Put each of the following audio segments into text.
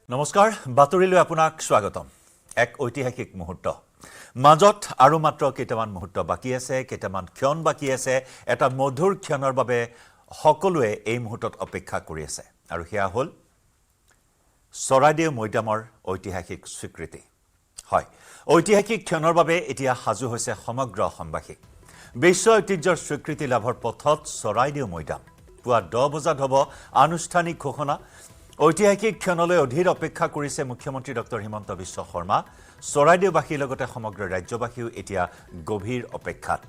নমস্কাৰ বাতৰিলৈ আপোনাক স্বাগতম এক ঐতিহাসিক মুহূৰ্ত মাজত আৰু মাত্ৰ কেইটামান মুহূৰ্ত বাকি আছে কেইটামান ক্ষণ বাকি আছে এটা মধুৰ ক্ষণৰ বাবে সকলোৱে এই মুহূৰ্তত অপেক্ষা কৰি আছে আৰু হেয়া হল চৰাইদেউ মৈদামৰ ঐতিহাসিক স্বীকৃতি হয় ঐতিহাসিক ক্ষণৰ বাবে এতিয়া হাজু হৈছে সমগ্ৰ অসমবাসী বিশ্ব ঐতিহ্যৰ স্বীকৃতি লাভৰ পথত চৰাইদেউ মৈদাম পুৱা 10 বজাত হ'ব আনুষ্ঠানিক ঘোষণা ঐতিহাসিক ক্ষণলৈ অধীৰ অপেক্ষা কৰিছে মুখ্যমন্ত্ৰী ডক্টৰ হিমন্ত বিশ্ব শৰ্মা চৰাইদেউবাসীৰ লগতে সমগ্ৰ ৰাজ্যবাসীও এতিয়া গভীৰ অপেক্ষাত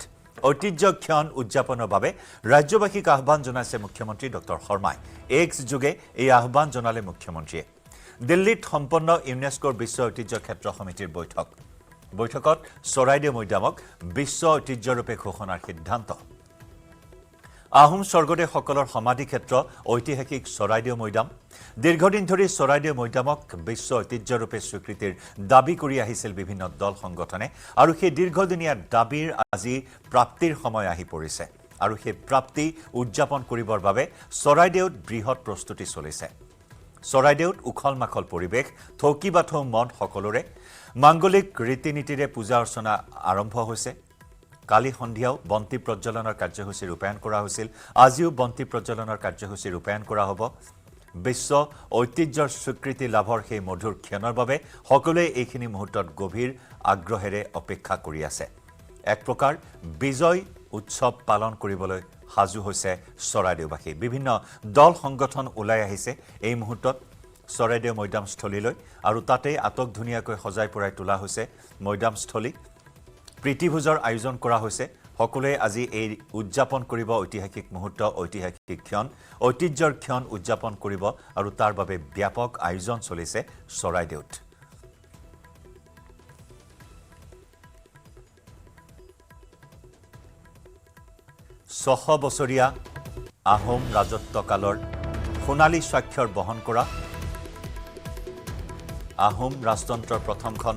ঐতিহ্য ক্ষণ উদযাপনৰ বাবে ৰাজ্যবাসীক আহ্বান জনাইছে মুখ্যমন্ত্ৰী ডক্টৰ শৰ্মাই এক্স যুগে এই আহ্বান জনালে মুখ্যমন্ত্ৰীয়ে দিল্লীত সম্পন্ন ইউনেস্কোৰ বিশ্ব ঐতিহ্য ক্ষেত্ৰ সমিতিৰ বৈঠকত চৰাইদেউ মৈদামক বিশ্ব ঐতিহ্যৰূপে ঘোষণাৰ সিদ্ধান্ত আহোম স্বৰ্গদেউসকলৰ সমাধি ক্ষেত্ৰ ঐতিহাসিক চৰাইদেউ মৈদাম দীৰ্ঘদিন ধৰি চৰাইদেউ মৈদামক বিশ্ব ঐতিহ্যৰূপে স্বীকৃতিৰ দাবী কৰি আহিছিল বিভিন্ন দল সংগঠনে আৰু সেই দীৰ্ঘদিনীয়া দাবীৰ আজি প্ৰাপ্তিৰ সময় আহি পৰিছে আৰু সেই প্ৰাপ্তি উদযাপন কৰিবৰ বাবে চৰাইদেউত বৃহৎ প্ৰস্তুতি চলিছে চৰাইদেউত উখল মাখল পৰিৱেশ থৌকি বাথৌ মন সকলোৰে মাংগলিক ৰীতি-নীতিৰে পূজা অৰ্চনা আৰম্ভ হৈছে কালি সন্ধিয়াও বন্তি প্ৰজ্বলনৰ কাৰ্যসূচী ৰূপায়ণ কৰা হৈছিল আজিও বন্তি প্ৰজ্বলনৰ কাৰ্যসূচী ৰূপায়ণ কৰা হ'ব বিশ্ব ঐতিহ্যৰ স্বীকৃতি লাভৰ সেই মধুৰ ক্ষণৰ বাবে সকলোৱে এইখিনি মুহূৰ্তত গভীৰ আগ্ৰহেৰে অপেক্ষা কৰি আছে এক প্ৰকাৰ বিজয় উৎসৱ পালন কৰিবলৈ হাজু হৈছে চৰাইদেউবাসী বিভিন্ন দল সংগঠন ওলাই আহিছে এই মুহূৰ্তত চৰাইদেউ মৈদামস্থলীলৈ আৰু তাতেই আটক ধুনীয়াকৈ সজাই পৰাই তোলা হৈছে মৈদামস্থলী প্ৰীতিভোজৰ আয়োজন কৰা হৈছে সকলোৱে আজি এই উদযাপন কৰিব ঐতিহাসিক মুহূৰ্ত ঐতিহাসিক ক্ষণ ঐতিহ্যৰ ক্ষণ উদযাপন কৰিব আৰু তাৰ বাবে ব্যাপক আয়োজন চলিছে চৰাইদেউত 600 বছৰীয়া আহোম ৰাজত্বকালৰ সোণালী স্বাক্ষৰ বহন কৰা আহোম ৰাজতন্ত্ৰৰ প্ৰথমখন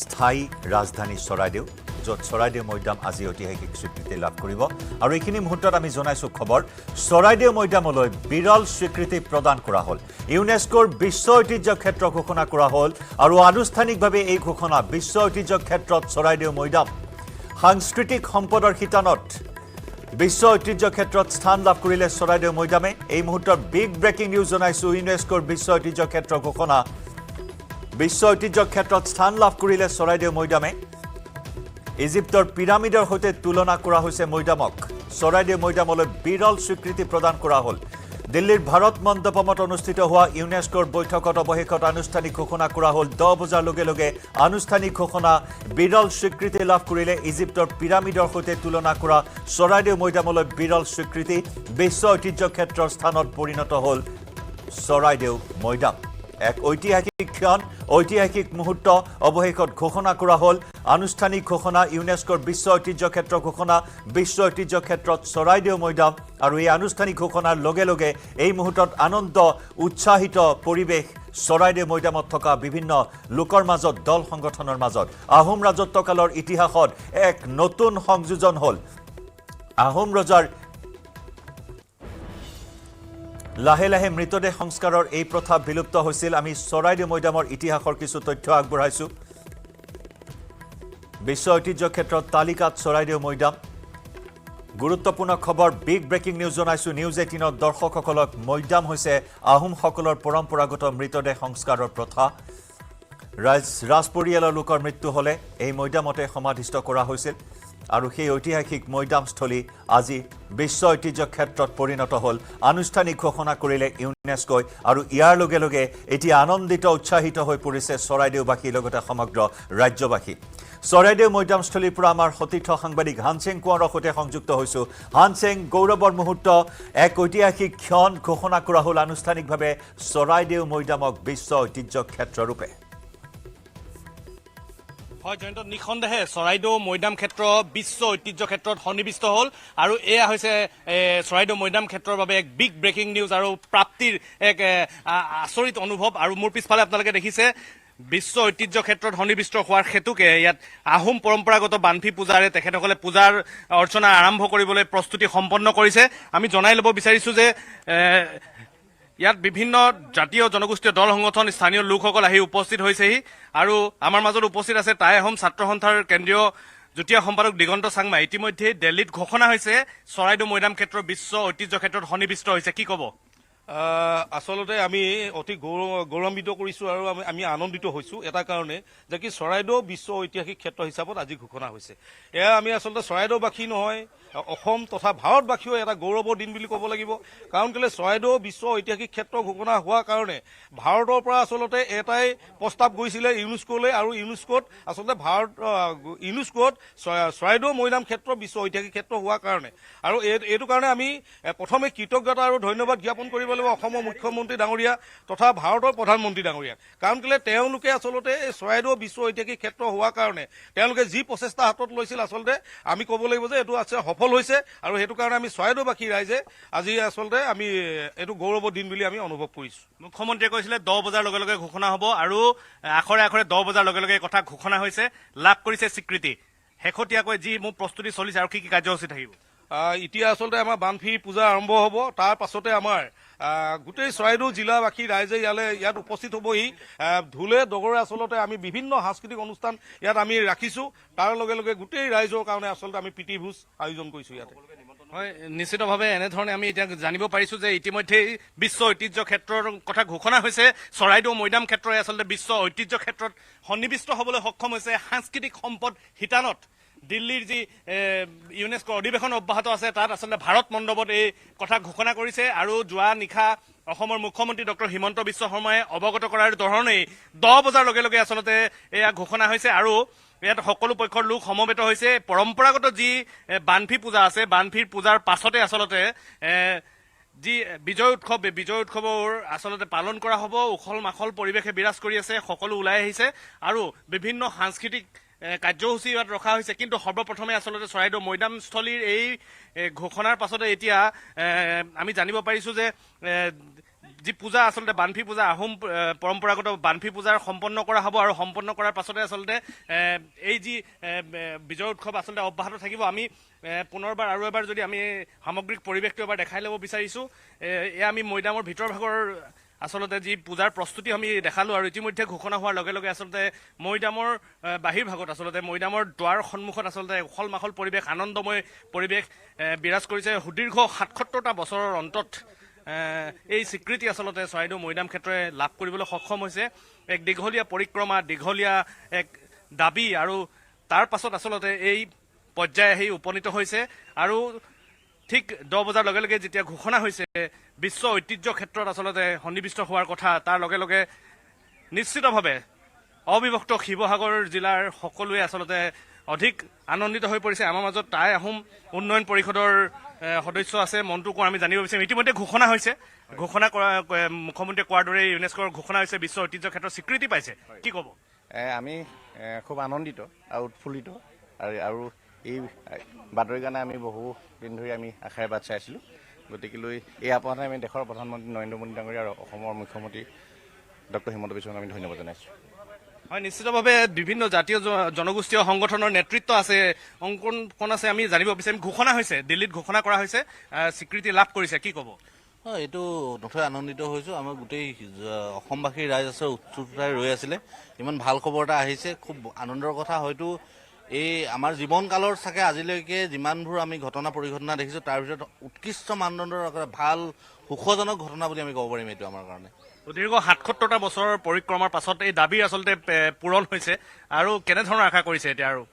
স্থায়ী ৰাজধানী চৰাইদেউ য'ত চৰাইদেউ মৈদাম আজি ঐতিহাসিক স্বীকৃতি লাভ কৰিব আৰু এইখিনি মুহূৰ্তত আমি জনাইছো খবৰ চৰাইদেউ মৈদামলৈ বিৰল স্বীকৃতি প্ৰদান কৰা হ'ল ইউনেস্কোৰ বিশ্ব ঐতিহ্য ক্ষেত্ৰ ঘোষণা কৰা হ'ল আৰু আনুষ্ঠানিকভাৱে এই ঘোষণা বিশ্ব ঐতিহ্য ক্ষেত্ৰত চৰাইদেউ মৈদাম সাংস্কৃতিক সম্পদৰ শিতানত বিশ্ব ঐতিহ্য ক্ষেত্ৰত স্থান লাভ কৰিলে চৰাইদেউ মৈদামে এই মুহূৰ্তৰ বিগ ব্ৰেকিং নিউজ জনাইছো ইউনেস্কোৰ বিশ্ব ঐতিহ্য ক্ষেত্ৰ ঘোষণা বিশ্ব ঐতিহ্য ক্ষেত্ৰত স্থান লাভ কৰিলে চৰাইদেউ মৈদামে ইজিপ্তৰ পিৰামিডৰ সৈতে তুলনা কৰা হৈছে মৈদামক চৰাইদেউ মৈদামলৈ বিৰল স্বীকৃতি প্ৰদান কৰা হ'ল দিল্লীৰ ভাৰত মণ্ডপমত অনুষ্ঠিত হোৱা ইউনেস্কোৰ বৈঠকত অৱশেষত আনুষ্ঠানিক ঘোষণা কৰা হ'ল 10 বজাৰ লগে লগে আনুষ্ঠানিক ঘোষণা বিৰল স্বীকৃতি লাভ কৰিলে ইজিপ্তৰ পিৰামিডৰ সৈতে তুলনা কৰা চৰাইদেউ মৈদামলৈ বিৰল স্বীকৃতি বিশ্ব ঐতিহ্য ক্ষেত্ৰৰ স্থানত পৰিণত হ'ল চৰাইদেউ মৈদাম এক ঐতিহাসিক ক্ষণ ঐতিহাসিক মুহূৰ্ত অৱশেষত ঘোষণা কৰা হ'ল আনুষ্ঠানিক ঘোষণা ইউনেস্কোৰ বিশ্ব ঐতিহ্য ক্ষেত্ৰ ঘোষণা বিশ্ব ঐতিহ্য ক্ষেত্ৰত চৰাইদেউ মৈদাম আৰু এই আনুষ্ঠানিক ঘোষণাৰ লগে লগে এই মুহূৰ্তত আনন্দ উৎসাহিত পৰিৱেশ চৰাইদেউ মৈদামত থকা বিভিন্ন লোকৰ মাজত দল সংগঠনৰ মাজত আহোম ৰাজত্বকালৰ ইতিহাসত এক নতুন সংযোজন হ'ল আহোম ৰজাৰ লাহে লাহে মৃতদেহ সংস্কাৰৰ এই প্ৰথা বিলুপ্ত হৈছিল আমি চৰাইদেউ মৈদামৰ ইতিহাসৰ কিছু তথ্য আগবঢ়াইছো বিশ্ব ঐতিহ্য ক্ষেত্ৰত তালিকাত চৰাইদেউ মৈদাম গুৰুত্বপূৰ্ণ খবৰ বিগ ব্ৰেকিং নিউজ জনাইছো নিউজ 18ৰ দৰ্শকসকলক মৈদাম হৈছে আহোমসকলৰ পৰম্পৰাগত মৃতদেহ সংস্কাৰৰ প্ৰথা ৰাজ পৰিয়ালৰ লোকৰ মৃত্যু হলে এই মৈদামতে সমাধিস্থ কৰা হৈছিল আৰু সেই ঐতিহাসিক মৈদামস্থলী আজি বিশ্ব ঐতিহ্য ক্ষেত্ৰত পৰিণত হ'ল আনুষ্ঠানিক ঘোষণা কৰিলে ইউনেস্কোই আৰু ইয়াৰ লগে লগে এতিয়া আনন্দিত উৎসাহিত হৈ পৰিছে চৰাইদেউবাসীৰ লগতে সমগ্ৰ ৰাজ্যবাসী চৰাইদেউ মৈদামস্থলীৰ পৰা আমাৰ সতীৰ্থ সাংবাদিক হানসিং কোঁৱৰৰ সৈতে সংযুক্ত হৈছো হানসিং গৌৰৱৰ মুহূৰ্ত এক ঐতিহাসিক ক্ষণ ঘোষণা কৰা হ'ল আনুষ্ঠানিকভাৱে চৰাইদেউ মৈদামক বিশ্ব ঐতিহ্য ক্ষেত্ৰৰূপে হয় জয়ন্ত নিখন্দেহে চৰাইদেউ মৈদাম ক্ষেত্ৰ বিশ্ব ঐতিহ্য ক্ষেত্ৰত সন্নিৱিষ্ট হ'ল আৰু এয়া হৈছে চৰাইদেউ মৈদাম ক্ষেত্ৰৰ বাবে এক বিগ ব্ৰেকিং নিউজ আৰু প্ৰাপ্তিৰ এক আচৰিত অনুভৱ আৰু মোৰ পিছফালে আপোনালোকে দেখিছে বিশ্ব ঐতিহ্য ক্ষেত্ৰত সন্নিৱিষ্ট হোৱাৰ হেতুকে ইয়াত আহোম পৰম্পৰাগত বান্ধি পূজাৰে তেখেতসকলে পূজাৰ অৰ্চনা আৰম্ভ কৰিবলৈ প্ৰস্তুতি সম্পন্ন কৰিছে আমি জনাই ল'ব বিচাৰিছো যে ইয়াত বিভিন্ন জাতীয় জনগোষ্ঠীয় দল সংগঠন স্থানীয় লোকসকল আহি উপস্থিত হৈছেহি আৰু আমাৰ মাজত উপস্থিত আছে টাই আহোম ছাত্ৰ সন্থাৰ কেন্দ্ৰীয় যুটীয়া সম্পাদক দিগন্ত চাংমা। ইতিমধ্যে দিল্লীত ঘোষণা হৈছে চৰাইদেউ মৈদাম ক্ষেত্ৰ বিশ্ব ঐতিহ্য ক্ষেত্ৰত সন্নিৱিষ্ট হৈছে, কি ক'ব? আচলতে আমি অতি গৌৰৱান্বিত কৰিছোঁ আৰু আমি আনন্দিত হৈছোঁ এটা কাৰণে যে কি চৰাইদেউ বিশ্ব ঐতিহাসিক ক্ষেত্ৰ হিচাপত আজি ঘোষণা হৈছে। এয়া আমি আচলতে চৰাইদেউবাসী নহয়, অসম তথা ভাৰতবাসীও এটা গৌৰৱৰ দিন বুলি ক'ব লাগিব। কাৰণ কেলৈ চৰাইদেউ বিশ্ব ঐতিহাসিক ক্ষেত্ৰ ঘোষণা হোৱাৰ কাৰণে ভাৰতৰ পৰা আচলতে এটাই প্ৰস্তাৱ গৈছিলে ইউনেস্কোলৈ, আৰু ইউনেস্কোত আচলতে ইউনেস্কোত চৰাইদেউ মৈদাম ক্ষেত্ৰ বিশ্ব ঐতিহাসিক ক্ষেত্ৰ হোৱাৰ কাৰণে, আৰু এইটো কাৰণে আমি প্ৰথমে কৃতজ্ঞতা আৰু ধন্যবাদ জ্ঞাপন কৰিব লাগিব অসমৰ মুখ্যমন্ত্ৰী ডাঙৰীয়া তথা ভাৰতৰ প্ৰধানমন্ত্ৰী ডাঙৰীয়া। কাৰণ কেলৈ তেওঁলোকে আচলতে এই চৰাইদেউ বিশ্ব ঐতিহাসিক ক্ষেত্ৰ হোৱাৰ কাৰণে তেওঁলোকে যি প্ৰচেষ্টা হাতত লৈছিল আচলতে আমি ক'ব লাগিব যে এইটো আছে সফল হৈছে, আৰু সেইটো কাৰণে আমি চৰাইদেউবাসী ৰাইজে আজি আচলতে আমি এইটো গৌৰৱৰ দিন বুলি আমি অনুভৱ কৰিছোঁ। মুখ্যমন্ত্ৰীয়ে কৈছিলে 10 বজাৰ লগে লগে ঘোষণা হ'ব, আৰু আখৰে আখৰে 10 বজাৰ লগে লগে কথা ঘোষণা হৈছে, লাভ কৰিছে স্বীকৃতি। শেহতীয়াকৈ যি মোৰ প্ৰস্তুতি চলিছে আৰু কি কি কাৰ্যসূচী থাকিব? এতিয়া আচলতে আমাৰ বানফি পূজা আৰম্ভ হ'ব, তাৰ পাছতে আমাৰ গোটেই চৰাইদেউ জিলাবাসী ৰাইজে ইয়াত উপস্থিত হ'বহি। ঢোলে ডগৰে আচলতে আমি বিভিন্ন সাংস্কৃতিক অনুষ্ঠান ইয়াত আমি ৰাখিছোঁ, তাৰ লগে লগে গোটেই ৰাইজৰ কাৰণে আচলতে আমি প্ৰীতিভোজ আয়োজন কৰিছোঁ ইয়াতে। হয়, নিশ্চিতভাৱে এনেধৰণে আমি এতিয়া জানিব পাৰিছোঁ যে ইতিমধ্যেই বিশ্ব ঐতিহ্য ক্ষেত্ৰৰ কথা ঘোষণা হৈছে। চৰাইদেউ মৈদাম ক্ষেত্ৰই আচলতে বিশ্ব ঐতিহ্য ক্ষেত্ৰত সন্নিৱিষ্ট হ'বলৈ সক্ষম হৈছে। সাংস্কৃতিক সম্পদ শিতানত দিল্লীৰ যি ইউনেস্কোৰ অধিৱেশন অব্যাহত আছে তাত আচলতে ভাৰত মণ্ডপত এই কথা ঘোষণা কৰিছে, আৰু যোৱা নিশা অসমৰ মুখ্যমন্ত্ৰী ডক্টৰ হিমন্ত বিশ্ব শৰ্মাই অৱগত কৰাৰ ধৰণেই 10 বজাৰ লগে লগে আচলতে এয়া ঘোষণা হৈছে, আৰু ইয়াত সকলো পক্ষৰ লোক সমবেত হৈছে। পৰম্পৰাগত যি বানফি পূজা আছে, বানফিৰ পূজাৰ পাছতে আচলতে যি বিজয় উৎসৱৰ আচলতে পালন কৰা হ'ব। উখল মাখল পৰিৱেশে বিৰাজ কৰি আছে, সকলো ওলাই আহিছে, আৰু বিভিন্ন সাংস্কৃতিক কাৰ্যসূচী ইয়াত ৰখা হৈছে। কিন্তু সৰ্বপ্ৰথমে আচলতে চৰাইদেউ মৈদামস্থলীৰ এই ঘোষণাৰ পাছতে এতিয়া আমি জানিব পাৰিছোঁ যে যি পূজা আচলতে বানফি পূজা, আহোম পৰম্পৰাগত বানফি পূজাৰ সম্পন্ন কৰা হ'ব, আৰু সম্পন্ন কৰাৰ পাছতে আচলতে এই যি বিজয় উৎসৱ আচলতে অব্যাহত থাকিব। আমি পুনৰবাৰ আৰু এবাৰ যদি আমি সামগ্ৰিক পৰিৱেশটো এবাৰ দেখাই ল'ব বিচাৰিছোঁ, এয়া আমি মৈদামৰ ভিতৰ ভাগৰ আচলতে যি পূজাৰ প্ৰস্তুতি আমি দেখালোঁ, আৰু ইতিমধ্যে ঘোষণা হোৱাৰ লগে লগে আচলতে মৈদামৰ বাহিৰ ভাগত আচলতে মৈদামৰ দুৱাৰ সন্মুখত আচলতে উখল মাখল পৰিৱেশ, আনন্দময় পৰিৱেশ বিৰাজ কৰিছে। সুদীৰ্ঘ 77টা বছৰৰ অন্তত এই স্বীকৃতি আচলতে চৰাইদেউ মৈদাম ক্ষেত্ৰই লাভ কৰিবলৈ সক্ষম হৈছে। এক দীঘলীয়া পৰিক্ৰমা, দীঘলীয়া এক দাবী, আৰু তাৰ পাছত আচলতে এই পৰ্যায় আহি উপনীত হৈছে। আৰু ঠিক 10 বজাৰ লগে লগে যেতিয়া ঘোষণা হৈছে বিশ্ব ঐতিহ্য ক্ষেত্ৰত আচলতে সন্নিৱিষ্ট হোৱাৰ কথা, তাৰ লগে লগে নিশ্চিতভাৱে অবিভক্ত শিৱসাগৰ জিলাৰ সকলোৱে আচলতে অধিক আনন্দিত হৈ পৰিছে। আমাৰ মাজত টাই আহোম উন্নয়ন পৰিষদৰ সদস্য আছে, মন্টু কোঁৱৰ আমি জানিব বিচাৰিম। ইতিমধ্যে ঘোষণা হৈছে, ঘোষণা কৰা মুখ্যমন্ত্ৰীয়ে কোৱাৰ দৰে ইউনেস্কোৰ ঘোষণা হৈছে, বিশ্ব ঐতিহ্য ক্ষেত্ৰত স্বীকৃতি পাইছে, কি ক'ব? আমি খুব আনন্দিত আৰু উৎফুল্লিত, আৰু এই বাতৰিৰ কাৰণে আমি বহু দিন ধৰি আমি আশাৰে বাট চাই আছিলোঁ। গতিকেলৈ এই আপাহতে আমি দেশৰ প্ৰধানমন্ত্ৰী নৰেন্দ্ৰ মোদী ডাঙৰীয়া আৰু অসমৰ মুখ্যমন্ত্ৰী ডক্টৰ হিমন্ত বিশ্ব শৰ্মাক আমি ধন্যবাদ জনাইছোঁ। হয়, নিশ্চিতভাৱে বিভিন্ন জাতীয় জনগোষ্ঠীয় সংগঠনৰ নেতৃত্ব আছে, অংকন আছে, আমি জানিব বিচাৰিম। ঘোষণা হৈছে, দিল্লীত ঘোষণা কৰা হৈছে, স্বীকৃতি লাভ কৰিছে, কি ক'ব? হয়, এইটো নথৈ আনন্দিত হৈছোঁ। আমাৰ গোটেই অসমবাসীৰ ৰাইজ আছে উৎসুকতাৰে ৰৈ আছিলে, ইমান ভাল খবৰ এটা আহিছে, খুব আনন্দৰ কথা। হয়তো এই আমাৰ জীৱনকালৰ চাগে আজিলৈকে যিমানবোৰ আমি পৰিঘটনা দেখিছোঁ, তাৰ ভিতৰত উৎকৃষ্ট মানদণ্ডৰ ভাল সুখজনক ঘটনা বুলি আমি ক'ব পাৰিম এইটো আমাৰ কাৰণে। সুদীৰ্ঘ 77টা বছৰৰ পৰিক্ৰমাৰ পাছত এই দাবী আচলতে পূৰণ হৈছে, আৰু কেনেধৰণৰ আশা কৰিছে এতিয়া? আৰু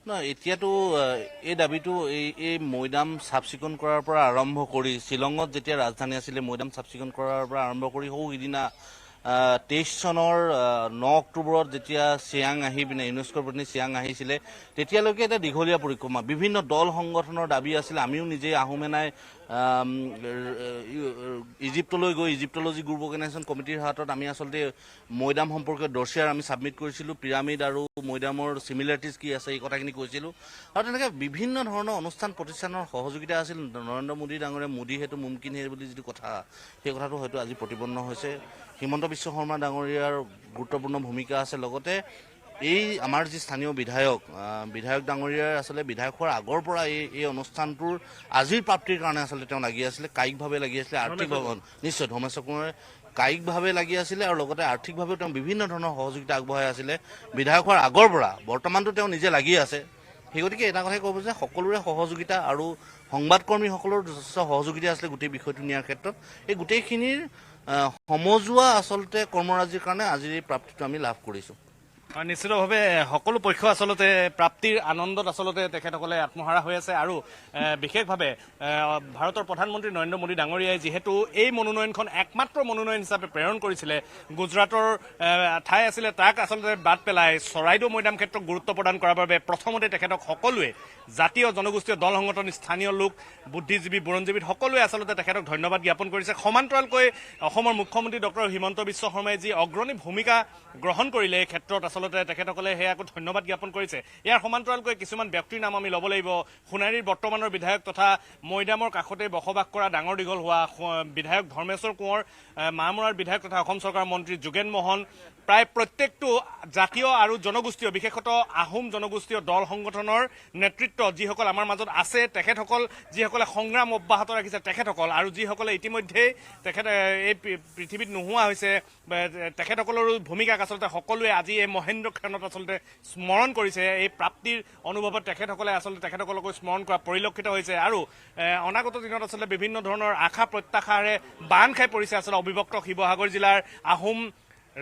নহয়, এতিয়াতো এই দাবীটো এই মৈদাম চাফ চিকুণ কৰাৰ পৰা আৰম্ভ কৰি, শ্বিলঙত যেতিয়া ৰাজধানী আছিলে, মৈদাম চাফ চিকুণ কৰাৰ পৰা আৰম্ভ কৰি সিদিনা 23 চনৰ 9 অক্টোবৰত যেতিয়া চিয়াং আহি পিনে ইউনেস্কোৰ প্ৰতিনিধি চিয়াং আহিছিলে, তেতিয়ালৈকে এটা দীঘলীয়া পৰিক্ৰমা, বিভিন্ন দল সংগঠনৰ দাবী আছিলে। আমিও নিজেই আহোমে নাই ইজিপ্তলৈ গৈ ইজিপ্টলজি গ্ৰুপ অৰ্গেনাইজেশ্যন কমিটিৰ হাতত আমি আচলতে মৈদাম সম্পৰ্কে ডছিয়াৰ আমি ছাবমিট কৰিছিলোঁ। পিৰামিড আৰু মৈদামৰ চিমিলাৰিটিজ কি আছে এই কথাখিনি কৈছিলোঁ, আৰু তেনেকৈ বিভিন্ন ধৰণৰ অনুষ্ঠান প্ৰতিষ্ঠানৰ সহযোগিতা আছিল। নৰেন্দ্ৰ মোদী ডাঙৰীয়া মোদী হেতু মুমকিন হে বুলি যিটো কথা, সেই কথাটো হয়তো আজি প্ৰতিপন্ন হৈছে। হিমন্ত বিশ্ব শৰ্মা ডাঙৰীয়াৰ গুৰুত্বপূৰ্ণ ভূমিকা আছে, লগতে এই আমাৰ যি স্থানীয় বিধায়ক ডাঙৰীয়াৰ আচলতে বিধায়ক হোৱাৰ আগৰ পৰা এই অনুষ্ঠানটোৰ আজিৰ প্ৰাপ্তিৰ কাৰণে আচলতে তেওঁ লাগি আছিলে, কায়িকভাৱে লাগি আছিলে, আৰ্থিকভাৱে নিশ্চয় ধৰ্মেশ্বৰ কোঁৱৰে কায়িকভাৱে লাগি আছিলে আৰু লগতে আৰ্থিকভাৱেও তেওঁ বিভিন্ন ধৰণৰ সহযোগিতা আগবঢ়াই আছিলে বিধায়ক হোৱাৰ আগৰ পৰা। বৰ্তমানতো তেওঁ নিজে লাগি আছে। সেই গতিকে এটা কথাই ক'ব যে সকলোৰে সহযোগিতা আৰু সংবাদকৰ্মীসকলৰ যথেষ্ট সহযোগিতা আছিলে গোটেই বিষয়টো নিয়াৰ ক্ষেত্ৰত। এই গোটেইখিনিৰ সমজুৱা আচলতে কৰ্মৰাজিৰ কাৰণে আজিৰ এই প্ৰাপ্তিটো আমি লাভ কৰিছোঁ। নিশ্চিতভাৱে সকলো পক্ষ আচলতে প্ৰাপ্তিৰ আনন্দত আচলতে তেখেতসকলে আত্মহাৰা হৈ আছে আৰু বিশেষভাৱে ভাৰতৰ প্ৰধানমন্ত্ৰী নৰেন্দ্ৰ মোদী ডাঙৰীয়াই যিহেতু এই মনোনয়নখন একমাত্ৰ মনোনয়ন হিচাপে প্ৰেৰণ কৰিছিলে, গুজৰাটৰ ঠাই আছিলে তাক আচলতে বাদ পেলাই চৰাইদেউ মৈদাম ক্ষেত্ৰক গুৰুত্ব প্ৰদান কৰাৰ বাবে প্ৰথমতে তেখেতক সকলোৱে জাতীয় জনগোষ্ঠীয় দল সংগঠন, স্থানীয় লোক, বুদ্ধিজীৱী, বুৰঞ্জীৱী সকলোৱে আচলতে তেখেতক ধন্যবাদ জ্ঞাপন কৰিছে। সমান্তৰালকৈ অসমৰ মুখ্যমন্ত্ৰী ডক্টৰ হিমন্ত বিশ্ব শৰ্মাই যি অগ্ৰণী ভূমিকা গ্ৰহণ কৰিলে এই ক্ষেত্ৰত আচলতে তেখেতসকলে সেয়াকো ধন্যবাদ জ্ঞাপন কৰিছে। ইয়াৰ সমান্তৰালকৈ কিছুমান ব্যক্তিৰ নাম আমি ল'ব লাগিব। সোণাৰীৰ বৰ্তমানৰ বিধায়ক তথা মৈদামৰ কাষতে বসবাস কৰা ডাঙৰ দীঘল হোৱা বিধায়ক ধৰ্মেশ্বৰ কোঁৱৰ, মামৰাৰ বিধায়ক তথা অসম চৰকাৰৰ মন্ত্ৰী যোগেন মোহন, প্ৰায় প্ৰত্যেকটো জাতীয় আৰু জনগোষ্ঠীয় বিশেষতঃ আহোম জনগোষ্ঠীয় দল সংগঠনৰ নেতৃত্ব যিসকল আমাৰ মাজত আছে, তেখেতসকল যিসকলে সংগ্ৰাম অব্যাহত ৰাখিছে তেখেতসকল, আৰু যিসকলে ইতিমধ্যেই এই পৃথিৱীত নোহোৱা হৈছে তেখেতসকলৰো ভূমিকাক আচলতে সকলোৱে আজি এই মহেন্দ্ৰ ক্ষণত আচলতে স্মৰণ কৰিছে। এই প্ৰাপ্তিৰ অনুভৱত তেখেতসকলে আচলতে তেখেতসকলকো স্মৰণ কৰা পৰিলক্ষিত হৈছে আৰু অনাগত দিনত আচলতে বিভিন্ন ধৰণৰ আশা প্ৰত্যাশাৰে বান্ধ খাই পৰিছে আচলতে অবিভক্ত শিৱসাগৰ জিলাৰ আহোম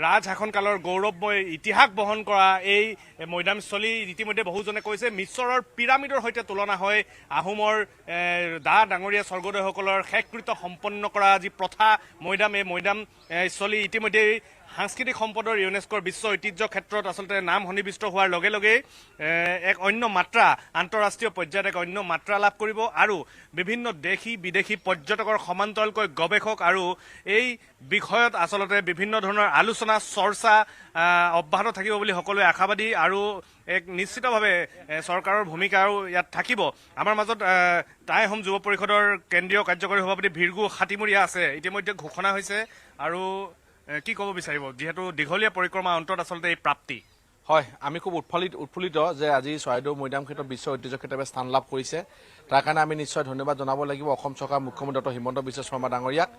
ৰাজ শাসনকালৰ গৌৰৱময় ইতিহাস বহন কৰা এই মৈদামস্থলী। ইতিমধ্যে বহুজনে কৈছে মিছৰৰ পিৰামিডৰ সৈতে তুলনা হয় আহোমৰ ডাঙৰীয়া স্বৰ্গদেউসকলৰ শেষকৃত্য সম্পন্ন কৰা যি প্ৰথা মৈদাম, এই মৈদামস্থলী ইতিমধ্যেই সাংস্কৃতিক সম্পদৰ ইউনেস্কোৰ বিশ্ব ঐতিহ্য ক্ষেত্ৰত আচলতে নাম সন্নিৱিষ্ট হোৱাৰ লগে লগে এক অন্য মাত্ৰা, আন্তঃৰাষ্ট্ৰীয় পৰ্যায়ত এক অন্য মাত্ৰা লাভ কৰিব আৰু বিভিন্ন দেশী বিদেশী পৰ্যটকৰ সমান্তৰালকৈ গৱেষক আৰু এই বিষয়ত আচলতে বিভিন্ন ধৰণৰ আলোচনা চৰ্চা অব্যাহত থাকিব বুলি সকলোৱে আশাবাদী আৰু এক নিশ্চিতভাৱে চৰকাৰৰ ভূমিকাও ইয়াত থাকিব। আমাৰ মাজত টাই আহোম যুৱ পৰিষদৰ কেন্দ্ৰীয় কাৰ্যকৰী সভাপতি ভিৰগু হাতীমূৰীয়া আছে, ইতিমধ্যে ঘোষণা হৈছে আৰু কি ক'ব বিচাৰিব যিহেতু দীঘলীয়া পৰিক্ৰমা অন্তত আচলতে এই প্ৰাপ্তি? হয়, আমি খুব উৎফুল্লিত যে আজি চৰাইদেউ মৈদাম ক্ষেত্ৰত বিশ্ব ঐতিহ্য ক্ষেত্ৰে স্থান লাভ কৰিছে। তাৰ কাৰণে আমি নিশ্চয় ধন্যবাদ জনাব লাগিব অসম চৰকাৰ মুখ্যমন্ত্ৰী ডক্টৰ হিমন্ত বিশ্ব শৰ্মা ডাঙৰীয়াক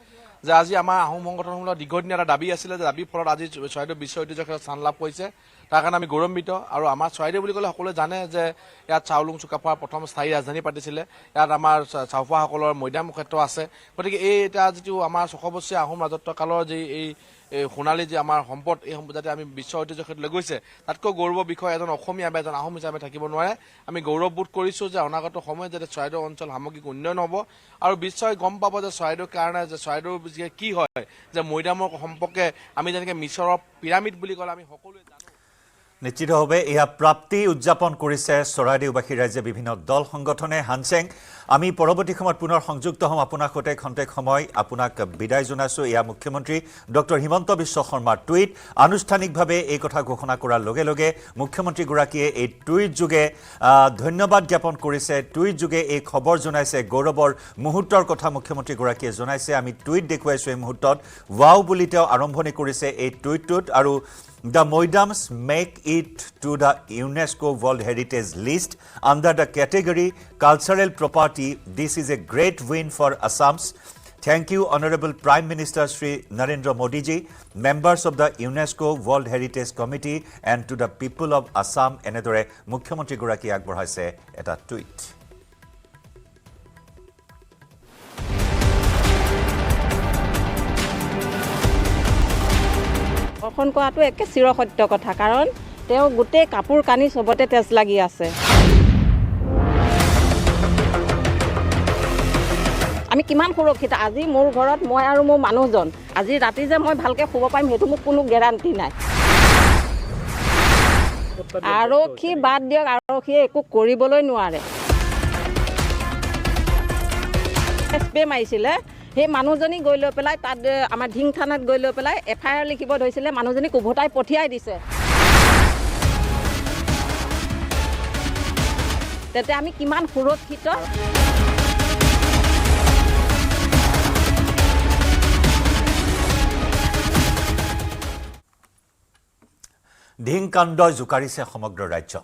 যে আজি আমাৰ আহোম সংগঠনসমূহৰ দীৰ্ঘদিনীয়া এটা দাবী আছিলে যে দাবীৰ ফলত আজি চৰাইদেউ বিশ্ব ঐতিহ্য ক্ষেত্ৰত স্থান লাভ কৰিছে। তাৰ কাৰণে আমি গৌৰৱান্বিত আৰু আমাৰ চৰাইদেউ বুলি ক'লে সকলোৱে জানে যে ইয়াত চাউলুং চুকাফাৰ প্ৰথম স্থায়ী ৰাজধানী পাতিছিলে, ইয়াত আমাৰ চাওফাসকলৰ মৈদাম ক্ষেত্ৰ আছে। গতিকে এই এতিয়া যিটো আমাৰ ৬০০ বছৰীয়া আহোম ৰাজত্ব কালৰ যি এই সোণালী যি আমাৰ সম্পদ, এই সম্পদ যাতে আমি বিশ্ব ঐতিহ্য ক্ষেত্ৰলৈ গৈছে, তাতকৈ গৌৰৱৰ বিষয় এজন অসমীয়া বা এজন আহোম হিচাপে থাকিব নোৱাৰে। আমি গৌৰৱবোধ কৰিছোঁ যে অনাগত সময়ত যাতে চৰাইদেউ অঞ্চল সামগ্ৰিক উন্নয়ন হ'ব আৰু বিশ্বই গম পাব যে চৰাইদেউৰ কাৰণে যে চৰাইদেউৰ কি হয়, যে মৈদামৰ সম্পৰ্কে আমি যেনেকৈ মিছৰৰ পিৰামিড বুলি ক'লে আমি সকলোৱে জানো। নিশ্চিতভাৱে এয়া প্ৰাপ্তি উদযাপন কৰিছে চৰাইদেউবাসী ৰাইজে, বিভিন্ন দল সংগঠনে। হানচেং, আমি পৰৱৰ্তী সময়ত পুনৰ সংযুক্ত হ'ম আপোনাৰ সৈতে। খন্তেক সময় আপোনাক বিদায় জনাইছোঁ। এয়া মুখ্যমন্ত্ৰী ডক্টৰ হিমন্ত বিশ্ব শৰ্মাৰ টুইট। আনুষ্ঠানিকভাৱে এই কথা ঘোষণা কৰাৰ লগে লগে মুখ্যমন্ত্ৰীগৰাকীয়ে এই টুইট যোগে ধন্যবাদ জ্ঞাপন কৰিছে, টুইট যোগে এই খবৰ জনাইছে, গৌৰৱৰ মুহূৰ্তৰ কথা মুখ্যমন্ত্ৰীগৰাকীয়ে জনাইছে। আমি টুইট দেখুৱাইছোঁ এই মুহূৰ্তত। ৱাও বুলি তেওঁ আৰম্ভণি কৰিছে এই টুইটটোত আৰু The Moidams make it to the UNESCO World Heritage List under the category Cultural Property. This is a great win for Assams. Thank you, Honorable Prime Minister Shri Narendra Modi ji, members of the UNESCO World Heritage Committee and to the people of Assam. Enedore Mukhyamantri Goraki agborhaise eta tweet. অৰ্পণ কৰাটো একে চিৰসত্য কথা, কাৰণ তেওঁ গোটেই কাপোৰ কানি চবতে তেজ লাগি আছে। আমি কিমান সুৰক্ষিত, আজি মোৰ ঘৰত মই আৰু মোৰ মানুহজন, আজি ৰাতি যে মই ভালকৈ শুব পাৰিম সেইটো মোক কোনো গেৰাণ্টি নাই। আৰক্ষী বাদ দিয়ক, আৰক্ষীয়ে একো কৰিবলৈ নোৱাৰে। স্প্ৰে মাৰিছিলে, সেই মানুহজনী গৈ লৈ পেলাই তাত আমাৰ ঢিং থানাত গৈ লৈ পেলাই FIR লিখিব ধৰিছিলে, মানুহজনীক উভতাই পঠিয়াই দিছে। তেতিয়া আমি কিমান সুৰক্ষিত। ধিং কাণ্ডই জোকাৰিছে সমগ্ৰ ৰাজ্য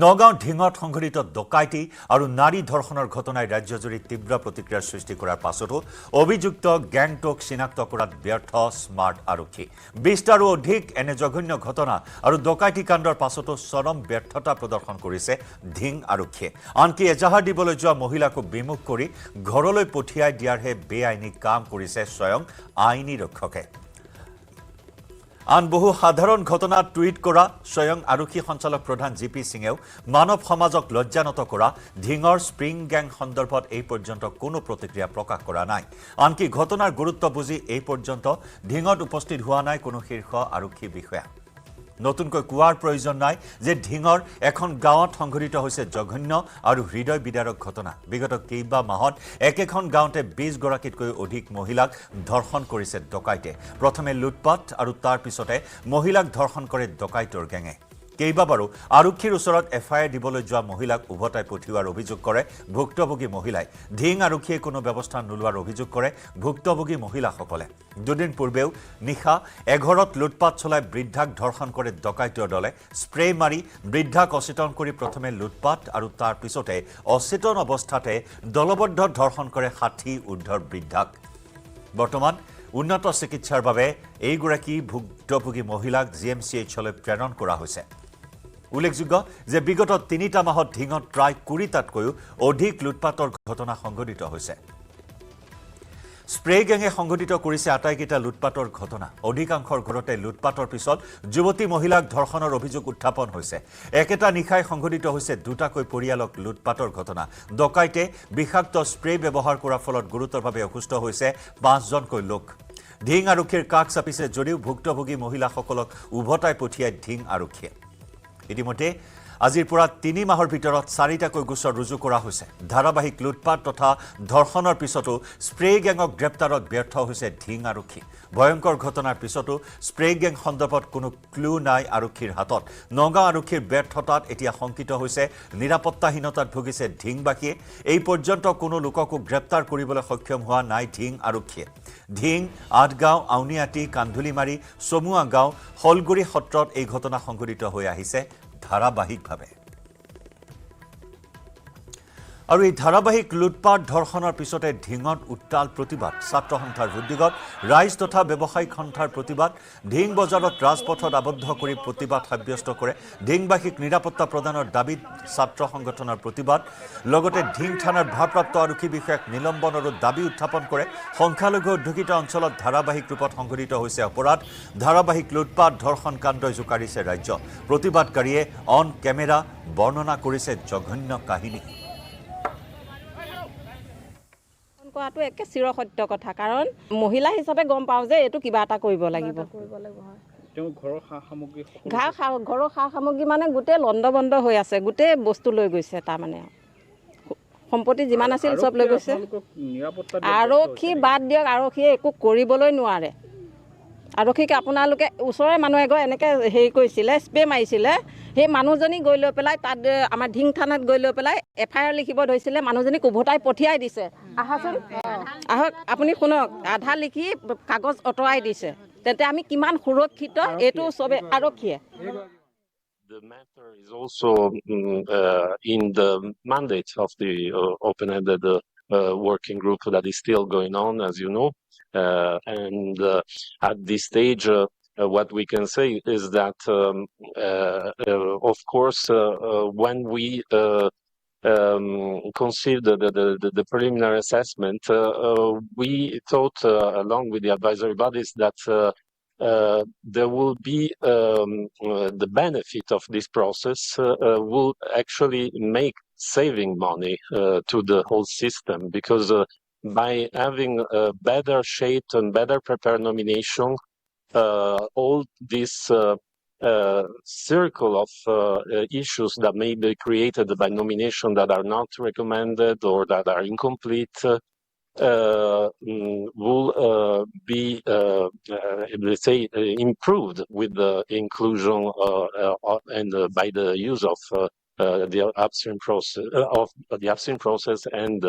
নগাঁও ঢিঙত সংঘটিত ডকাইতি আৰু নাৰী ধৰ্ষণৰ ঘটনাই ৰাজ্যজুৰি তীব্ৰ প্ৰতিক্ৰিয়াৰ সৃষ্টি কৰাৰ পাছতো অভিযুক্ত গ্যাংটক চিনাক্ত কৰাত ব্যৰ্থ স্মাৰ্ট আৰক্ষী 20টাৰো অধিক এনে জঘন্য ঘটনা আৰু ডকাইতি কাণ্ডৰ পাছতো চৰম ব্যৰ্থতা প্ৰদৰ্শন কৰিছে ঢিং আৰক্ষীয়ে আনকি এজাহাৰ দিবলৈ যোৱা মহিলাকো বিমুখ কৰি ঘৰলৈ পঠিয়াই দিয়াৰহে বেআইনী কাম কৰিছে স্বয়ং আইনী ৰক্ষকে আন বহু সাধাৰণ ঘটনা টুইট কৰা স্বয়ং আৰক্ষী সঞ্চালক প্ৰধান জিপি সিঙেও মানৱ সমাজক লজ্জানত কৰা ঢিঙৰ স্প্ৰিং গ্যাং সন্দৰ্ভত এই পৰ্যন্ত কোনো প্ৰতিক্ৰিয়া প্ৰকাশ কৰা নাই আনকি ঘটনাৰ গুৰুত্ব বুজি এই পৰ্যন্ত ঢিঙত উপস্থিত হোৱা নাই কোনো শীৰ্ষ আৰক্ষী বিষয়া নতুনকৈ কোৱাৰ প্ৰয়োজন নাই যে ঢিঙৰ এখন গাঁৱত সংঘটিত হৈছে জঘন্য আৰু হৃদয় বিদাৰক ঘটনা বিগত কেইবা মাহত একেখন গাঁৱতে 20 গৰাকীতকৈ অধিক মহিলাক ধৰ্ষণ কৰিছে ডকাইতে প্ৰথমে লুটপাট আৰু তাৰ পিছতে মহিলাক ধৰ্ষণ কৰে ডকাইতৰ গেঙে কেইবাবাৰো আৰক্ষীৰ ওচৰত এফআইআৰ দিবলৈ যোৱা মহিলাক উভতাই পঠিওৱাৰ অভিযোগ কৰে ভুক্তভোগী মহিলাই ঢিং আৰক্ষীয়ে কোনো ব্যৱস্থা নোলোৱাৰ অভিযোগ কৰে ভুক্তভোগী মহিলাসকলে দুদিন পূৰ্বেও নিশা এঘৰত লুটপাট চলাই বৃদ্ধাক ধৰ্ষণ কৰে ডকাইতৰ দলে স্প্ৰে মাৰি বৃদ্ধাক অচেতন কৰি প্ৰথমে লুটপাট আৰু তাৰ পিছতে অচেতন অৱস্থাতে দলবদ্ধ ধৰ্ষণ কৰে 60 ঊৰ্ধৰ বৃদ্ধাক বৰ্তমান উন্নত চিকিৎসাৰ বাবে এইগৰাকী ভুক্তভোগী মহিলাক জিএমচিএইচলৈ প্ৰেৰণ কৰা হৈছে উল্লেখযোগ্য যে বিগত 3টা মাহত ঢিঙত প্ৰায় 20টাতকৈও অধিক লুটপাটৰ ঘটনা সংঘটিত হৈছে স্প্ৰে গেঙে সংঘটিত কৰিছে আটাইকেইটা লুটপাটৰ ঘটনা অধিকাংশৰ ঘৰতে লুটপাটৰ পিছত যুৱতী মহিলাক ধৰ্ষণৰ অভিযোগ উত্থাপন হৈছে একেটা নিশাই সংঘটিত হৈছে দুটাকৈ পৰিয়ালক লুটপাটৰ ঘটনা ডকাইতে বিষাক্ত স্প্ৰে ব্যৱহাৰ কৰাৰ ফলত গুৰুতৰভাৱে অসুস্থ হৈছে 5জনকৈ লোক ঢিং আৰক্ষীৰ কাষ চাপিছে যদিও ভুক্তভোগী মহিলাসকলক উভতাই পঠিয়াই ঢিং আৰক্ষীয়ে ইতিমধ্যে আজিৰ পৰা 3 মাহৰ ভিতৰত 4টাকৈ গোচৰ ৰুজু কৰা হৈছে ধাৰাবাহিক লুটপাট তথা ধৰ্ষণৰ পিছতো স্প্ৰে গেঙক গ্ৰেপ্তাৰত ব্যৰ্থ হৈছে ঢিং আৰক্ষী ভয়ংকৰ ঘটনাৰ পিছতো স্প্ৰে গেং সন্দৰ্ভত কোনো ক্লু নাই আৰক্ষীৰ হাতত নগাঁও আৰক্ষীৰ ব্যৰ্থতাত এতিয়া শংকিত হৈছে নিৰাপত্তাহীনতাত ভুগিছে ঢিংবাসীয়ে এই পৰ্যন্ত কোনো লোককো গ্ৰেপ্তাৰ কৰিবলৈ সক্ষম হোৱা নাই ঢিং আৰক্ষীয়ে ঢিং আঠগাঁও আউনিয়াটি কান্ধুলিমাৰী চমুৱা গাঁও হলগুৰি সত্ৰত এই ঘটনা সংঘটিত হৈ আহিছে ধাৰাবাহিকভাৱে আৰু এই ধাৰাবাহিক লুটপাট ধৰ্ষণৰ পিছতে ঢিঙত উত্তাল প্ৰতিবাদ ছাত্ৰ সন্থাৰ উদ্যোগত ৰাইজ তথা ব্যৱসায়িক সন্থাৰ প্ৰতিবাদ ঢিং বজাৰত ৰাজপথত আবদ্ধ কৰি প্ৰতিবাদ সাব্যস্ত কৰে ঢিংবাসীক নিৰাপত্তা প্ৰদানৰ দাবীত ছাত্ৰ সংগঠনৰ প্ৰতিবাদ লগতে ঢিং থানাৰ ভাৰপ্ৰাপ্ত আৰক্ষী বিষয়াক নিলম্বনৰো দাবী উত্থাপন কৰে সংখ্যালঘু অধ্যুষিত অঞ্চলত ধাৰাবাহিক ৰূপত সংঘটিত হৈছে অপৰাধ ধাৰাবাহিক লুটপাট ধৰ্ষণ কাণ্ডই জোকাৰিছে ৰাজ্য প্ৰতিবাদকাৰীয়ে অন কেমেৰা বৰ্ণনা কৰিছে জঘন্য কাহিনী কোৱাটো একে চিৰসত্য কথা কাৰণ মহিলা হিচাপে গম পাওঁ যে এইটো কিবা এটা কৰিব লাগিব তেওঁ ঘৰৰ সামগ্ৰী ঘৰৰ সামগ্ৰী মানে গোটেই লণ্ডভণ্ড হৈ আছে গোটেই বস্তু লৈ গৈছে তাৰমানে সম্পত্তি যিমান আছিল চব লৈ গৈছে আৰক্ষী বাদ দিয়ক আৰক্ষীয়ে একো কৰিবলৈ নোৱাৰে আৰক্ষীক আপোনালোকে ওচৰৰে মানুহ এগৰাকী এনেকৈ হেৰি কৰিছিলে স্প্ৰে মাৰিছিলে সেই মানুহজনী গৈ লৈ পেলাই তাত আমাৰ ঢিং থানাত গৈ লৈ পেলাই এফআইআৰ লিখিব ধৰিছিলে মানুহজনীক উভতাই পঠিয়াই দিছে আহাচোন আহক আপুনি শুনক আধা লিখি কাগজ অঁতৰাই দিছে তেন্তে আমি কিমান সুৰক্ষিত এইটো চবে আৰক্ষীয়ে The matter is also in the mandate of the open-ended working group that is still going on, as you know. And at this stage, what we can say is that, of course, when we consider the preliminary assessment, we thought, along with the advisory bodies, that there will be the benefit of this process will actually make saving money to the whole system because by having a better shaped and better prepared nomination, all this circle of issues that may be created by nomination that are not recommended or that are incomplete will be, let's say, improved with the inclusion and by the use of the upstream process and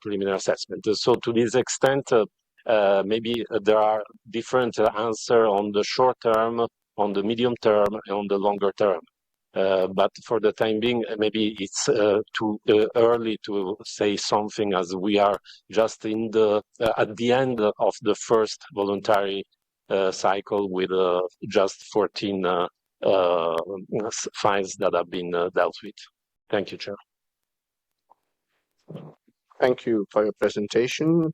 preliminary assessment. So, to this extent, maybe there are different answers on the short term on the medium term and on the longer term. But for the time being, maybe it's too early to say something, as we are just in the at the end of the first voluntary cycle with just 14 fines that have been dealt with. Thank you, Chair. Thank you for your presentation.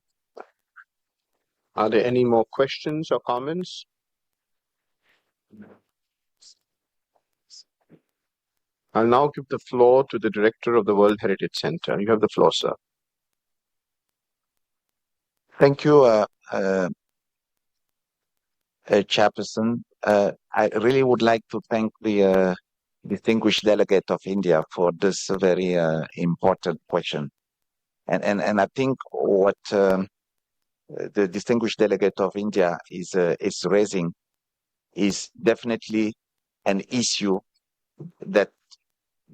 Are there any more questions or comments? I'll now give the floor to the Director of the World Heritage Center. You have the floor, sir. Thank you, Chairperson. I really would like to thank the distinguished delegate of India for this very important question. And I think what the distinguished delegate of India is raising is definitely an issue that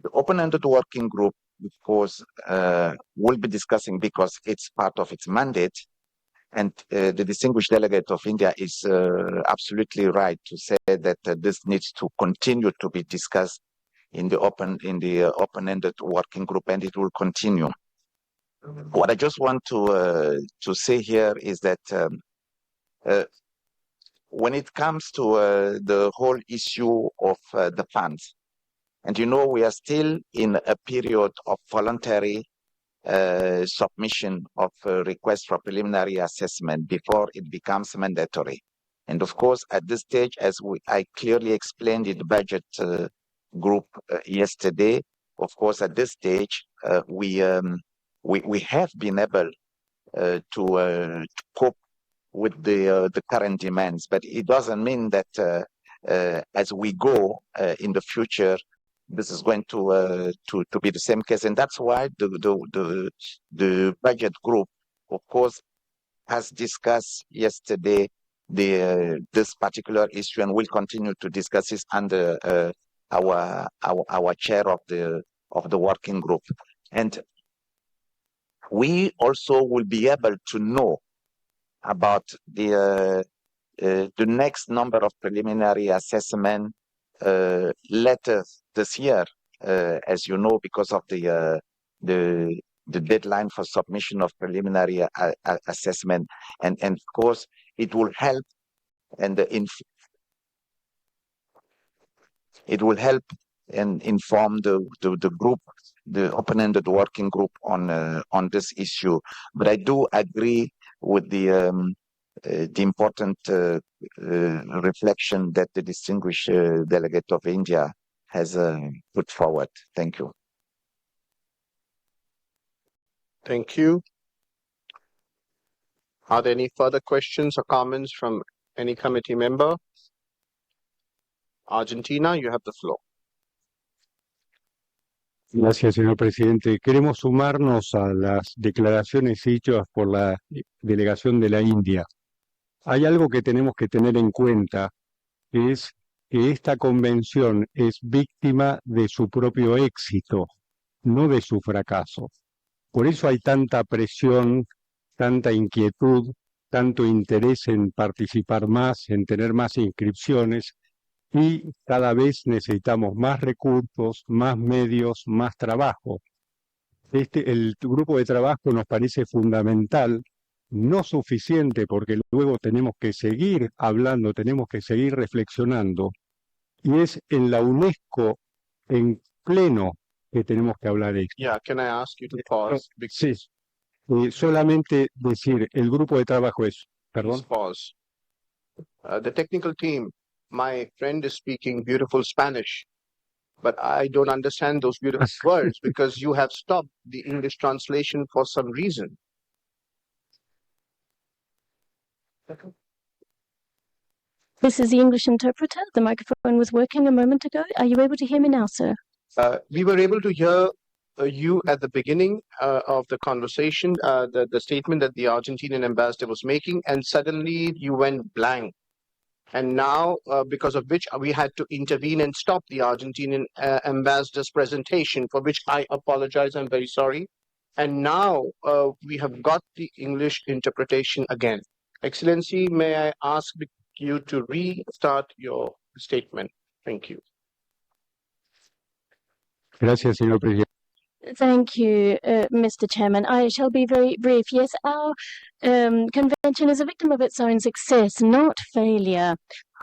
the open-ended working group, of course, will be discussing because it's part of its mandate. And the distinguished delegate of India is absolutely right to say that this needs to continue to be discussed in the open-ended working group, and it will continue. What I just want to say here is that when it comes to the whole issue of the funds, and you know, we are still in a period of voluntary submission of requests for preliminary assessment before it becomes mandatory. And of course, at this stage, as I clearly explained in the budget group yesterday, of course, at this stage, we have been able to cope with the current demands, but it doesn't mean that as we go in the future, this is going to be the same case. And that's why the budget group, of course, has discussed yesterday this particular issue, and will continue to discuss this under our chair of the working group. And we also will be able to know about the next number of preliminary assessment later this year, as you know, because of the deadline for submission of preliminary assessment, and of course it will help, and it will help and inform the group, the open-ended working group on this issue. But I do agree with the important reflection that the distinguished delegate of India has put forward. Thank you. Thank you. Are there any further questions or comments from any committee member? Argentina, you have the floor. Gracias, señor presidente. Queremos sumarnos a las declaraciones hechas por la delegación de la India. Hay algo que tenemos que tener en cuenta, que es que esta convención es víctima de su propio éxito, no de su fracaso. Por eso hay tanta presión, tanta inquietud, tanto interés en participar más, en tener más inscripciones, y cada vez necesitamos más recursos, más medios, más trabajo. El grupo de trabajo nos parece fundamental, no suficiente, porque luego tenemos que seguir hablando, tenemos que seguir reflexionando, y es en la UNESCO en pleno que tenemos que hablar esto. Yeah, can I ask you to pause? Sí, solamente decir, el grupo de trabajo es, perdón. Pause. The technical team, my friend is speaking beautiful Spanish, but I don't understand those beautiful words because you have stopped the English translation for some reason. This is the English interpreter. The microphone was working a moment ago. Are you able to hear me now, sir? We were able to hear you at the beginning of the conversation, the statement that the Argentinian ambassador was making, and suddenly you went blank. And now, because of which we had to intervene and stop the Argentinian ambassador's presentation, for which I apologize. I'm very sorry. And now we have got the English interpretation again. Excellency, may I ask you to restart your statement. Thank you. Gracias, señor presidente. Thank you, Mr. Chairman. I shall be very brief. Yes, our convention is a victim of its own success, not failure.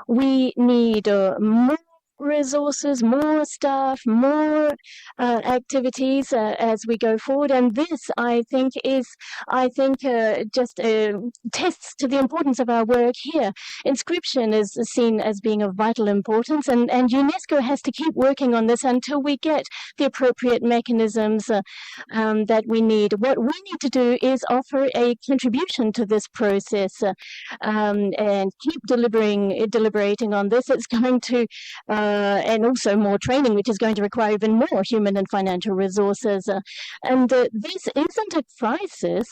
We need more resources, more staff, more activities as we go forward. And this, I think, just tests to the importance of our work here. Inscription is seen as being of vital importance, and UNESCO has to keep working on this until we get the appropriate mechanisms that we need. What we need to do is offer a contribution to this process and keep deliberating on this. It's going to and also more training, which is going to require even more human and financial resources. And this isn't a crisis.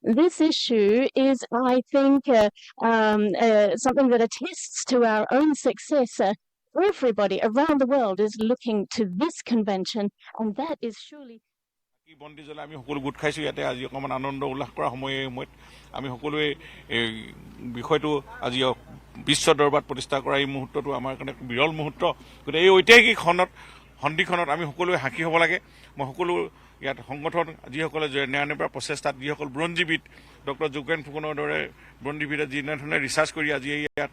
This issue is, I think, something that attests to our own success. Everybody around the world is looking to this convention, and that is surely. বন্তি জ্বলাই আমি সকলো গোট খাইছোঁ ইয়াতে আজি অকণমান আনন্দ উল্লাস কৰা সময়ত আমি সকলোৱে বিষয়টো আজি বিশ্ব দৰবাৰত প্ৰতিষ্ঠা কৰা এই মুহূৰ্তটো আমাৰ কাৰণে বিৰল মুহূৰ্ত গতিকে এই ঐতিহাসিক সন্ধিখনত আমি সকলোৱে সাক্ষী হ'ব লাগে মই সকলো ইয়াত সংগঠন যিসকলে ন্যায়ানিবাৰ প্ৰচেষ্টাত যিসকল বুৰঞ্জীবিদ ডক্টৰ যোগেন ফুকনৰ দৰে বুৰঞ্জীবিদে যিধৰণে ৰিচাৰ্চ কৰি আজি ইয়াত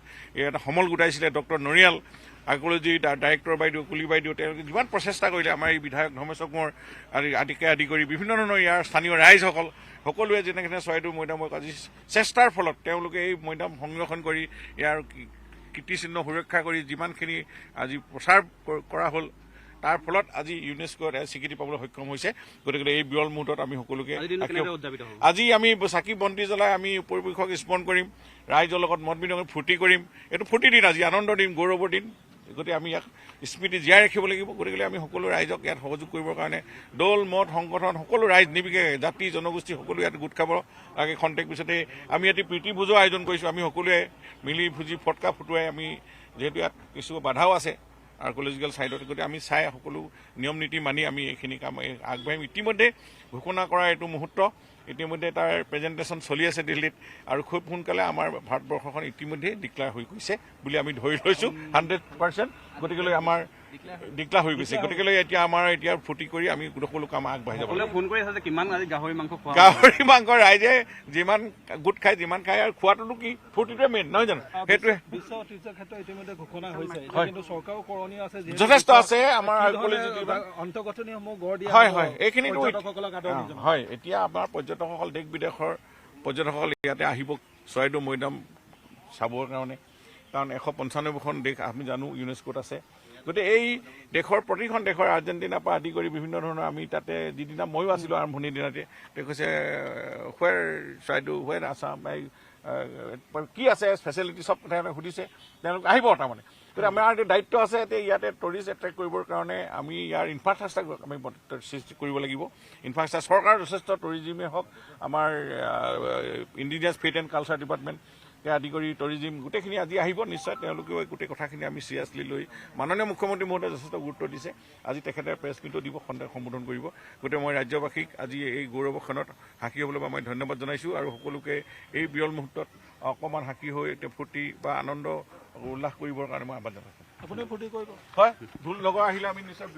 এটা সমল গোটাইছিলে ডক্টৰ নৰিয়াল আৰ্কলজি ডাইৰেক্টৰ বাইদেউ কুলি বাইদেউ তেওঁলোকে যিমান প্ৰচেষ্টা কৰিলে আমাৰ এই বিধায়ক ধৰ্মেশ কোঁৱৰ আদি কৰি বিভিন্ন ধৰণৰ ইয়াৰ স্থানীয় ৰাইজসকল সকলোৱে যেনেকৈ চৰাইদেউ মৈদামক আজি চেষ্টাৰ ফলত তেওঁলোকে এই মৈদাম সংৰক্ষণ কৰি ইয়াৰ কীৰ্তিচিহ্ন সুৰক্ষা কৰি যিমানখিনি আজি প্ৰচাৰ কৰা হ'ল তাৰ ফলত আজি ইউনেস্কোৰ স্বীকৃতি পাবলৈ সক্ষম হৈছে গতিকে এই বিৰল মুহূৰ্তত আমি সকলোকে আজি আমি চাকি বন্তি জ্বলাই আমি পৰিৱেশক স্মৰণ কৰিম ৰাইজৰ লগত মত বিনিময় ফূৰ্তি কৰিম এইটো ফূৰ্তি দিন আজি আনন্দৰ দিন গৌৰৱৰ দিন গতিকে আমি ইয়াক স্মৃতি জীয়াই ৰাখিব লাগিব গতিকে আমি সকলো ৰাইজক ইয়াত সহযোগ কৰিবৰ কাৰণে দল মত সংগঠন সকলো ৰাইজ নিবিকে জাতি জনগোষ্ঠী সকলো ইয়াত গোট খাব লাগে খন্তেক পিছতে আমি ইয়াতে প্ৰীতি ভোজৰ আয়োজন কৰিছোঁ আমি সকলোৱে মিলি ভুজি ফটকা ফুটুৱাই আমি যিহেতু ইয়াত কিছু বাধাও আছে আৰ্কলজিকেল ছাইডত গতিকে আমি চাই সকলো নিয়ম নীতি মানি আমি এইখিনি কাম আগবাঢ়িম ইতিমধ্যে ঘোষণা কৰা এইটো মুহূৰ্ত ইতিমধ্যে তাৰ প্ৰেজেণ্টেশ্যন চলি আছে দিল্লীত আৰু খুব সোনকালে আমাৰ ভাৰতবৰ্ষখন ইতিমধ্যে ডিক্লেয়াৰ হৈ গৈছে বুলি আমি ধৰি লৈছোঁ 100% গতিকে আমাৰ ডিক্লেয়াৰ হৈ গৈছে গতিকে এতিয়া আমাৰ এতিয়া ফূৰ্তি কৰি আমি সকলো কাম আগবাঢ়ি যাব ফোন কৰি আছে কিমান আজি গাহৰি মাংস ৰাইজে যিমান গোট খায় যিমান খায় আৰু খোৱাটোনো কি ফূৰ্তিটোৱে মেইন নহয় জানো সেইটোৱে বিশ্ব ঐতিহ্যৰ ক্ষেত্ৰত ইতিমধ্যে ঘোষণা হৈছে কিন্তু চৰকাৰৰ কৰণীয় আছে যথেষ্ট আছে আমাৰ অন্তঃগাঁথনিসমূহ গঢ় দিয়া হয় এইখিনিতো হয় এতিয়া আমাৰ পৰ্যটকসকল দেশ বিদেশৰ পৰ্যটকসকল ইয়াতে আহিব চৰাইদেউ মৈদাম চাবৰ কাৰণে কাৰণ 195খন দেশ আমি জানো ইউনেস্কোত আছে গতিকে এই দেশৰ প্ৰতিখন দেশৰ আৰ্জেণ্টিনাৰ পৰা আদি কৰি বিভিন্ন ধৰণৰ আমি তাতে যিদিনা ময়ো আছিলোঁ আৰম্ভণিৰ দিনতে তেওঁ কৈছে হুৱেৰ চৰাইদেউ হুৱেৰ আছাম কি আছে ফেচিলিটি চব কথা সুধিছে তেওঁলোক আহিব তাৰমানে গতিকে আমাৰ দায়িত্ব আছে ইয়াতে টুৰিষ্ট এট্ৰেক্ট কৰিবৰ কাৰণে আমি ইয়াৰ ইনফ্ৰাষ্ট্ৰাকচাৰ আমি সৃষ্টি কৰিব লাগিব ইনফ্ৰাষ্ট্ৰাকচাৰ চৰকাৰৰ যথেষ্ট টুৰিজিমেই হওক আমাৰ indigenous faith and culture department আদি কৰি টুৰিজিম গোটেইখিনি আজি আহিব নিশ্চয় তেওঁলোকেও গোটেই কথাখিনি আমি চিৰিয়াছলি লৈ মাননীয় মুখ্যমন্ত্ৰী মহোদয়ে যথেষ্ট গুৰুত্ব দিছে আজি তেখেতে প্ৰেছ মিটো দিব খন্তেক সম্বোধন কৰিব গতিকে মই ৰাজ্যবাসীক আজি এই গৌৰৱক্ষণত সাক্ষী হ'বলৈ মই ধন্যবাদ জনাইছোঁ আৰু সকলোকে এই বিৰল মুহূৰ্তত অকণমান সাক্ষী হৈ ফূৰ্তি বা আনন্দ উল্লাস কৰিবৰ কাৰণে মই আহ্বান জনাইছোঁ আপুনি ফূৰ্তি কৰিব হয় ঢোল লগৰ আহিলে আমি নিশ্চয়